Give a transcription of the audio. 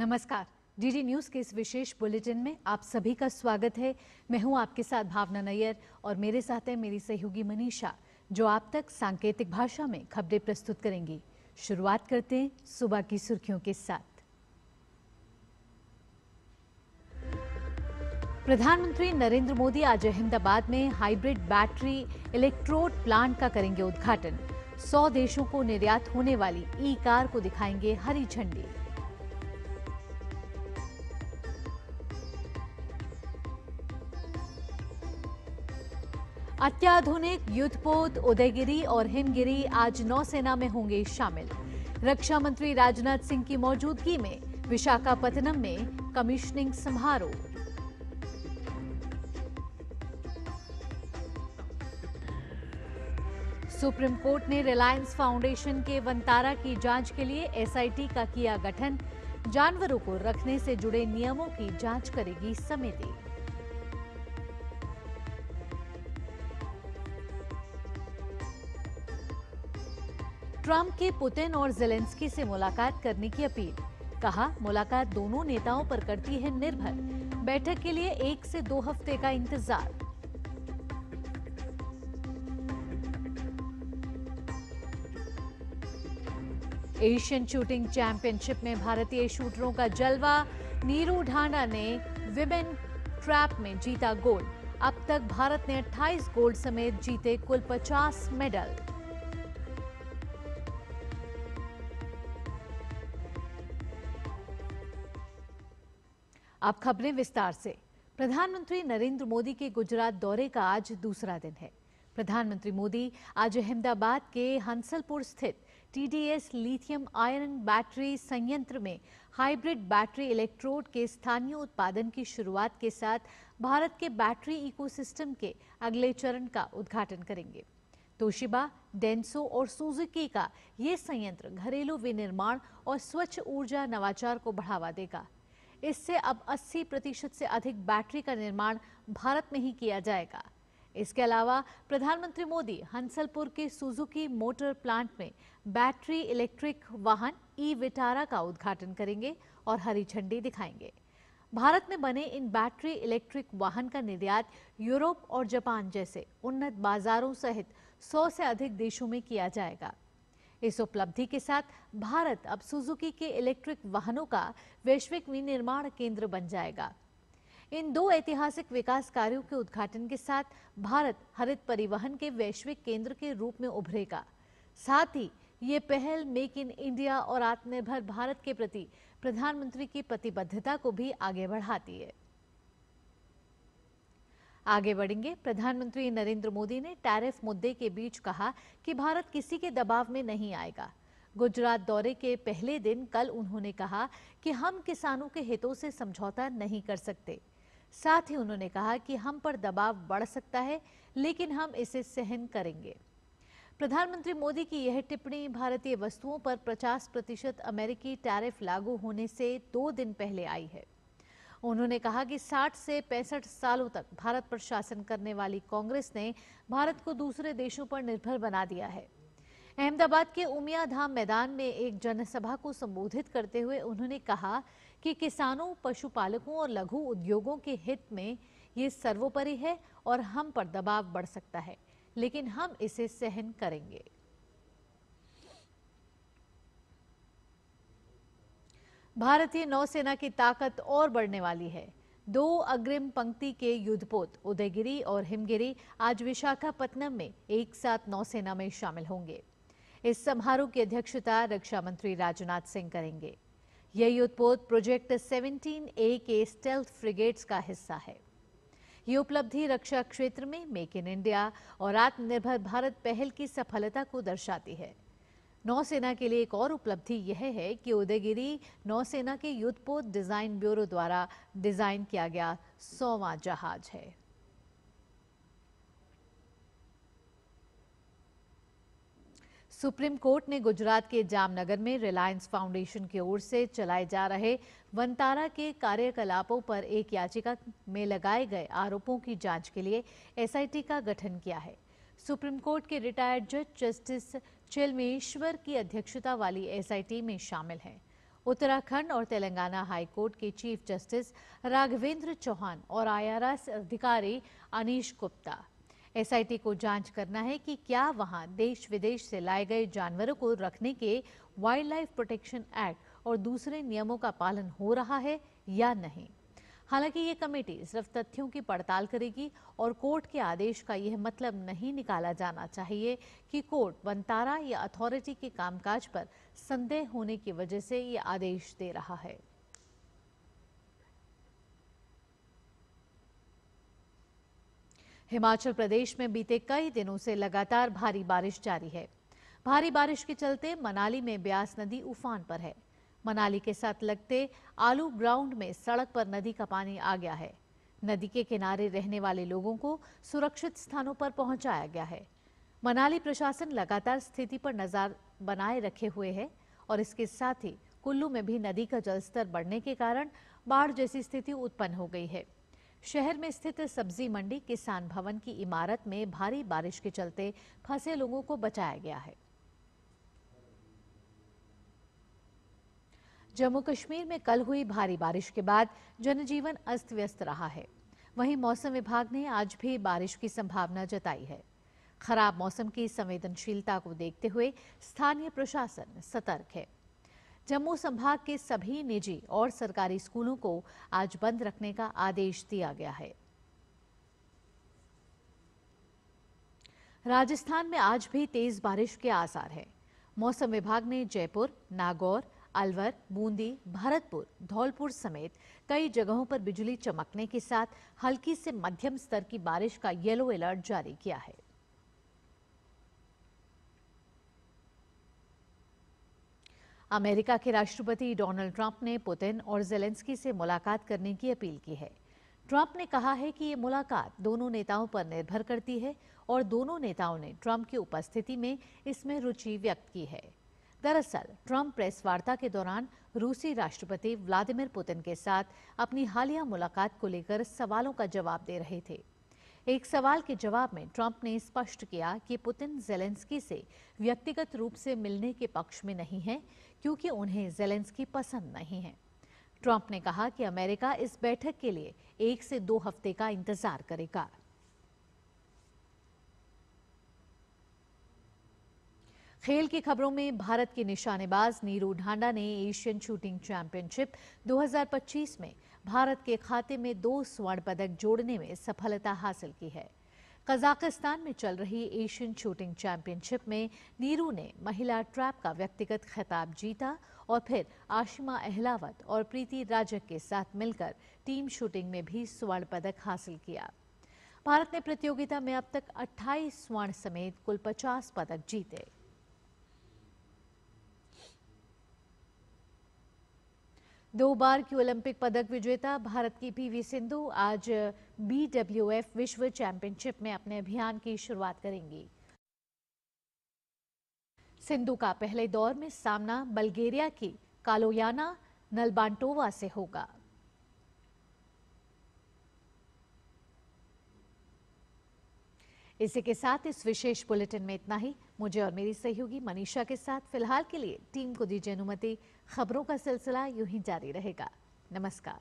नमस्कार। DD news के इस विशेष बुलेटिन में आप सभी का स्वागत है। मैं हूं आपके साथ भावना नैयर और मेरे साथ है मेरी सहयोगी मनीषा, जो आप तक सांकेतिक भाषा में खबरें प्रस्तुत करेंगी। शुरुआत करते हैं सुबह की सुर्खियों के साथ। प्रधानमंत्री नरेंद्र मोदी आज अहमदाबाद में हाइब्रिड बैटरी इलेक्ट्रोड प्लांट का करेंगे उद्घाटन। 100 देशों को निर्यात होने वाली ई कार को दिखाएंगे हरी झंडी। अत्याधुनिक युद्धपोत उदयगिरी और हिमगिरी आज नौसेना में होंगे शामिल। रक्षा मंत्री राजनाथ सिंह की मौजूदगी में विशाखापत्तनम में कमीशनिंग समारोह। सुप्रीम कोर्ट ने रिलायंस फाउंडेशन के वंतारा की जांच के लिए एसआईटी का किया गठन। जानवरों को रखने से जुड़े नियमों की जांच करेगी समिति। ट्रंप की पुतिन और ज़ेलेंस्की से मुलाकात करने की अपील। कहा, मुलाकात दोनों नेताओं पर करती है निर्भर। बैठक के लिए 1 से 2 हफ्ते का इंतजार। एशियन शूटिंग चैंपियनशिप में भारतीय शूटरों का जलवा। नीरू ढांडा ने विमेन ट्रैप में जीता गोल्ड। अब तक भारत ने 28 गोल्ड समेत जीते कुल 50 मेडल। अब खबरें विस्तार से। प्रधानमंत्री नरेंद्र मोदी के गुजरात दौरे का आज दूसरा दिन है। प्रधानमंत्री मोदी आज अहमदाबाद के हंसलपुर स्थित टीडीएस लिथियम आयरन बैटरी संयंत्र में हाइब्रिड बैटरी इलेक्ट्रोड के स्थानीय उत्पादन की शुरुआत के साथ भारत के बैटरी इकोसिस्टम के अगले चरण का उद्घाटन करेंगे। तोशिबा, डेंसो और सुजुकी का ये संयंत्र घरेलू विनिर्माण और स्वच्छ ऊर्जा नवाचार को बढ़ावा देगा। इससे अब 80% से अधिक बैटरी का निर्माण भारत में ही किया जाएगा। इसके अलावा प्रधानमंत्री मोदी हंसलपुर के सुजुकी मोटर प्लांट में बैटरी इलेक्ट्रिक वाहन ई विटारा का उद्घाटन करेंगे और हरी झंडी दिखाएंगे। भारत में बने इन बैटरी इलेक्ट्रिक वाहन का निर्यात यूरोप और जापान जैसे उन्नत बाजारों सहित 100 से अधिक देशों में किया जाएगा। इस उपलब्धि के साथ भारत अब सुजुकी के इलेक्ट्रिक वाहनों का वैश्विक विनिर्माण केंद्र बन जाएगा। इन 2 ऐतिहासिक विकास कार्यों के उद्घाटन के साथ भारत हरित परिवहन के वैश्विक केंद्र के रूप में उभरेगा। साथ ही ये पहल मेक इन इंडिया और आत्मनिर्भर भारत के प्रति प्रधानमंत्री की प्रतिबद्धता को भी आगे बढ़ाती है। आगे बढ़ेंगे। प्रधानमंत्री नरेंद्र मोदी ने टैरिफ मुद्दे के बीच कहा कि भारत किसी के दबाव में नहीं आएगा। गुजरात दौरे के पहले दिन कल उन्होंने कहा कि हम किसानों के हितों से समझौता नहीं कर सकते। साथ ही उन्होंने कहा कि हम पर दबाव बढ़ सकता है, लेकिन हम इसे सहन करेंगे। प्रधानमंत्री मोदी की यह टिप्पणी भारतीय वस्तुओं पर 50% अमेरिकी टैरिफ लागू होने से 2 दिन पहले आई है। उन्होंने कहा कि 60 से 65 सालों तक भारत पर शासन करने वाली कांग्रेस ने भारत को दूसरे देशों पर निर्भर बना दिया है। अहमदाबाद के उमिया धाम मैदान में एक जनसभा को संबोधित करते हुए उन्होंने कहा कि किसानों, पशुपालकों और लघु उद्योगों के हित में ये सर्वोपरि है और हम पर दबाव बढ़ सकता है, लेकिन हम इसे सहन करेंगे। भारतीय नौसेना की ताकत और बढ़ने वाली है। 2 अग्रिम पंक्ति के युद्धपोत उदयगिरी और हिमगिरी आज विशाखापत्तनम में एक साथ नौसेना में शामिल होंगे। इस समारोह की अध्यक्षता रक्षा मंत्री राजनाथ सिंह करेंगे। यह युद्धपोत प्रोजेक्ट 17A के स्टेल्थ फ्रिगेट्स का हिस्सा है। ये उपलब्धि रक्षा क्षेत्र में मेक इन इंडिया और आत्मनिर्भर भारत पहल की सफलता को दर्शाती है। नौसेना के लिए एक और उपलब्धि यह है कि उदयगिरी नौसेना के युद्धपोत डिजाइन ब्यूरो द्वारा डिजाइन किया गया 100वां जहाज है। सुप्रीम कोर्ट ने गुजरात के जामनगर में रिलायंस फाउंडेशन की ओर से चलाए जा रहे वंतारा के कार्यकलापों पर एक याचिका में लगाए गए आरोपों की जांच के लिए एसआईटी का गठन किया है। सुप्रीम कोर्ट के रिटायर्ड जज जस्टिस चिलमेश्वर की अध्यक्षता वाली एसआईटी में शामिल हैं। उत्तराखंड और तेलंगाना हाई कोर्ट के चीफ जस्टिस राघवेंद्र चौहान और IRS अधिकारी अनीश गुप्ता। SIT को जांच करना है कि क्या वहां देश विदेश से लाए गए जानवरों को रखने के वाइल्ड लाइफ प्रोटेक्शन एक्ट और दूसरे नियमों का पालन हो रहा है या नहीं। हालांकि ये कमेटी सिर्फ तथ्यों की पड़ताल करेगी और कोर्ट के आदेश का यह मतलब नहीं निकाला जाना चाहिए कि कोर्ट वनतारा या अथॉरिटी के कामकाज पर संदेह होने की वजह से ये आदेश दे रहा है। हिमाचल प्रदेश में बीते कई दिनों से लगातार भारी बारिश जारी है। भारी बारिश के चलते मनाली में ब्यास नदी उफान पर है। मनाली के साथ लगते आलू ग्राउंड में सड़क पर नदी का पानी आ गया है। नदी के किनारे रहने वाले लोगों को सुरक्षित स्थानों पर पहुंचाया गया है। मनाली प्रशासन लगातार स्थिति पर नजर बनाए रखे हुए है और इसके साथ ही कुल्लू में भी नदी का जलस्तर बढ़ने के कारण बाढ़ जैसी स्थिति उत्पन्न हो गई है। शहर में स्थित सब्जी मंडी किसान भवन की इमारत में भारी बारिश के चलते फंसे लोगों को बचाया गया है। जम्मू कश्मीर में कल हुई भारी बारिश के बाद जनजीवन अस्त व्यस्त रहा है। वहीं मौसम विभाग ने आज भी बारिश की संभावना जताई है। खराब मौसम की संवेदनशीलता को देखते हुए स्थानीय प्रशासन सतर्क है। जम्मू संभाग के सभी निजी और सरकारी स्कूलों को आज बंद रखने का आदेश दिया गया है। राजस्थान में आज भी तेज बारिश के आसार हैं। मौसम विभाग ने जयपुर, नागौर, अलवर, बूंदी, भरतपुर, धौलपुर समेत कई जगहों पर बिजली चमकने के साथ हल्की से मध्यम स्तर की बारिश का येलो अलर्ट जारी किया है। अमेरिका के राष्ट्रपति डोनाल्ड ट्रंप ने पुतिन और जेलेंस्की से मुलाकात करने की अपील की है। ट्रंप ने कहा है कि ये मुलाकात दोनों नेताओं पर निर्भर करती है और दोनों नेताओं ने ट्रंप की उपस्थिति में इसमें रुचि व्यक्त की है। दरअसल ट्रंप प्रेस वार्ता के दौरान रूसी राष्ट्रपति व्लादिमीर पुतिन के साथ अपनी हालिया मुलाकात को लेकर सवालों का जवाब दे रहे थे। एक सवाल के जवाब में ट्रंप ने स्पष्ट किया कि पुतिन जेलेंस्की से व्यक्तिगत रूप से मिलने के पक्ष में नहीं है क्योंकि उन्हें जेलेंस्की पसंद नहीं है। ट्रंप ने कहा कि अमेरिका इस बैठक के लिए 1 से 2 हफ्ते का इंतजार करेगा। खेल की खबरों में भारत की निशानेबाज नीरू ढांडा ने एशियन शूटिंग चैंपियनशिप 2025 में भारत के खाते में 2 स्वर्ण पदक जोड़ने में सफलता हासिल की है। कजाकिस्तान में चल रही एशियन शूटिंग चैंपियनशिप में नीरू ने महिला ट्रैप का व्यक्तिगत खिताब जीता और फिर आशिमा अहलावत और प्रीति राजक के साथ मिलकर टीम शूटिंग में भी स्वर्ण पदक हासिल किया। भारत ने प्रतियोगिता में अब तक 28 स्वर्ण समेत कुल 50 पदक जीते। दो बार की ओलंपिक पदक विजेता भारत की PV सिंधु आज BWF विश्व चैंपियनशिप में अपने अभियान की शुरुआत करेंगी। सिंधु का पहले दौर में सामना बल्गेरिया की कालोयाना नलबांटोवा से होगा। इसी के साथ इस विशेष बुलेटिन में इतना ही। मुझे और मेरी सहयोगी मनीषा के साथ फिलहाल के लिए टीम को दीजिए अनुमति। खबरों का सिलसिला यूं ही जारी रहेगा। नमस्कार।